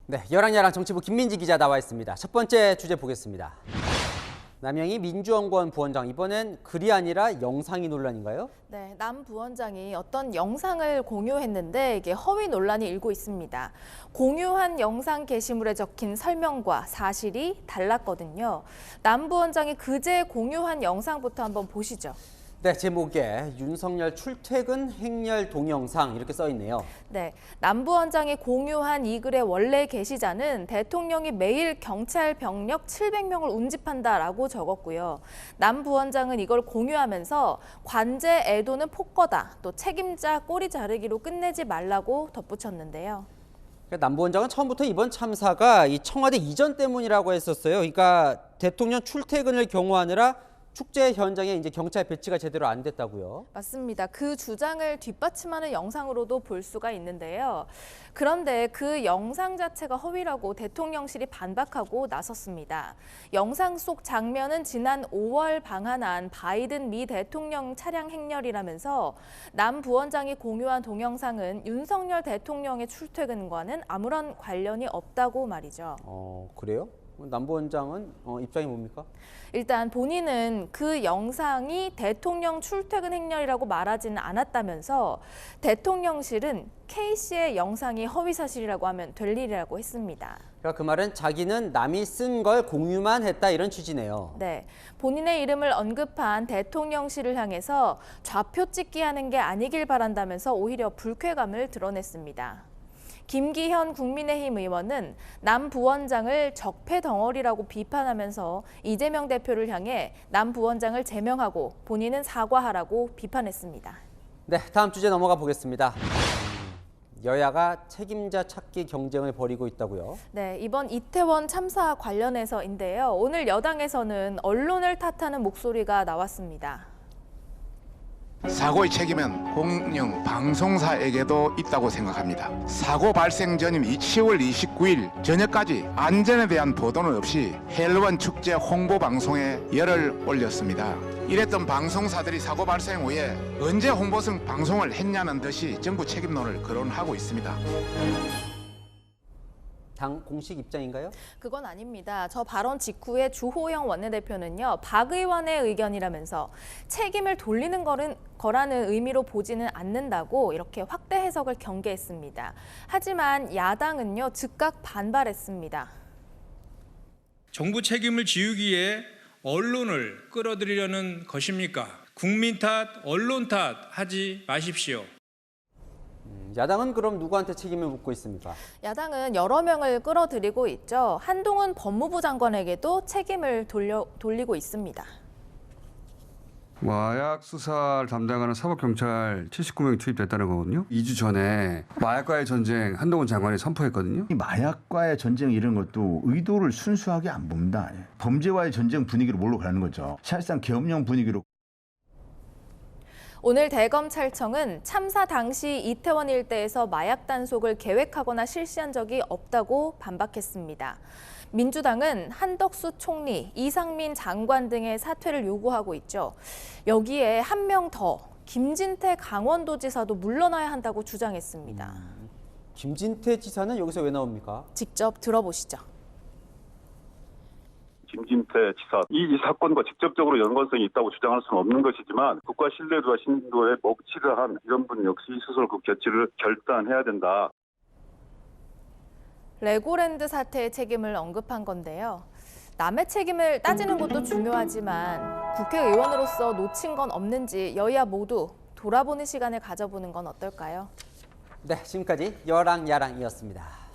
네, 여랑야랑 정치부 김민지 기자 나와 있습니다. 첫 번째 주제 보겠습니다. 남영희 민주연구원 부원장, 이번엔 글이 아니라 영상이 논란인가요? 네, 남 부원장이 어떤 영상을 공유했는데 이게 허위 논란이 일고 있습니다. 공유한 영상 게시물에 적힌 설명과 사실이 달랐거든요. 남 부원장이 그제 공유한 영상부터 한번 보시죠. 네, 제목에 윤석열 출퇴근 행렬 동영상 이렇게 써 있네요. 네, 남 부원장이 공유한 이 글의 원래 게시자는 대통령이 매일 경찰 병력 700명을 운집한다라고 적었고요. 남 부원장은 이걸 공유하면서 관제 애도는 폭거다, 또 책임자 꼬리 자르기로 끝내지 말라고 덧붙였는데요. 남 부원장은 처음부터 이번 참사가 이 청와대 이전 때문이라고 했었어요. 그러니까 대통령 출퇴근을 경호하느라 축제 현장에 이제 경찰 배치가 제대로 안 됐다고요? 맞습니다. 그 주장을 뒷받침하는 영상으로도 볼 수가 있는데요. 그런데 그 영상 자체가 허위라고 대통령실이 반박하고 나섰습니다. 영상 속 장면은 지난 5월 방한한 바이든 미 대통령 차량 행렬이라면서 남 부원장이 공유한 동영상은 윤석열 대통령의 출퇴근과는 아무런 관련이 없다고 말이죠. 그래요? 남 부원장은 입장이 뭡니까? 일단 본인은 그 영상이 대통령 출퇴근 행렬이라고 말하지는 않았다면서 대통령실은 K씨의 영상이 허위 사실이라고 하면 될 일이라고 했습니다. 그러니까 그 말은 자기는 남이 쓴 걸 공유만 했다 이런 취지네요. 네, 본인의 이름을 언급한 대통령실을 향해서 좌표 찍기 하는 게 아니길 바란다면서 오히려 불쾌감을 드러냈습니다. 김기현 국민의힘 의원은 남 부원장을 적폐 덩어리라고 비판하면서 이재명 대표를 향해 남 부원장을 제명하고 본인은 사과하라고 비판했습니다. 네, 다음 주제 넘어가 보겠습니다. 여야가 책임자 찾기 경쟁을 벌이고 있다고요? 네, 이번 이태원 참사 관련해서인데요. 오늘 여당에서는 언론을 탓하는 목소리가 나왔습니다. 사고의 책임은 공영 방송사에게도 있다고 생각합니다. 사고 발생 전인 10월 29일 저녁까지 안전에 대한 보도는 없이 헬원 축제 홍보 방송에 열을 올렸습니다. 이랬던 방송사들이 사고 발생 후에 언제 홍보성 방송을 했냐는 듯이 정부 책임론을 거론하고 있습니다. 당 공식 입장인가요? 그건 아닙니다. 저 발언 직후에 주호영 원내대표는요, 박 의원의 의견이라면서 책임을 돌리는 거라는 의미로 보지는 않는다고 이렇게 확대 해석을 경계했습니다. 하지만 야당은요, 즉각 반발했습니다. 정부 책임을 지우기에 언론을 끌어들이려는 것입니까? 국민 탓, 언론 탓 하지 마십시오. 야당은 그럼 누구한테 책임을 묻고 있습니까? 야당은 여러 명을 끌어들이고 있죠. 한동훈 법무부 장관에게도 책임을 돌리고 있습니다. 마약 수사를 담당하는 사법경찰 79명이 투입됐다는 거거든요. 2주 전에 마약과의 전쟁 한동훈 장관이 선포했거든요. 이 마약과의 전쟁 이런 것도 의도를 순수하게 안 봅니다. 범죄와의 전쟁 분위기로 몰로 가는 거죠. 사실상 계엄령 분위기로. 오늘 대검찰청은 참사 당시 이태원 일대에서 마약 단속을 계획하거나 실시한 적이 없다고 반박했습니다. 민주당은 한덕수 총리, 이상민 장관 등의 사퇴를 요구하고 있죠. 여기에 한 명 더, 김진태 강원도지사도 물러나야 한다고 주장했습니다. 김진태 지사는 여기서 왜 나옵니까? 직접 들어보시죠. 김진태 지사, 이 사건과 직접적으로 연관성이 있다고 주장할 수는 없는 것이지만 국가 신뢰도와 신도에 먹칠을 한 이런 분 역시 스스로 그 결실을 결단해야 된다. 레고랜드 사태의 책임을 언급한 건데요. 남의 책임을 따지는 것도 중요하지만 국회의원으로서 놓친 건 없는지 여야 모두 돌아보는 시간을 가져보는 건 어떨까요? 네, 지금까지 여랑야랑이었습니다.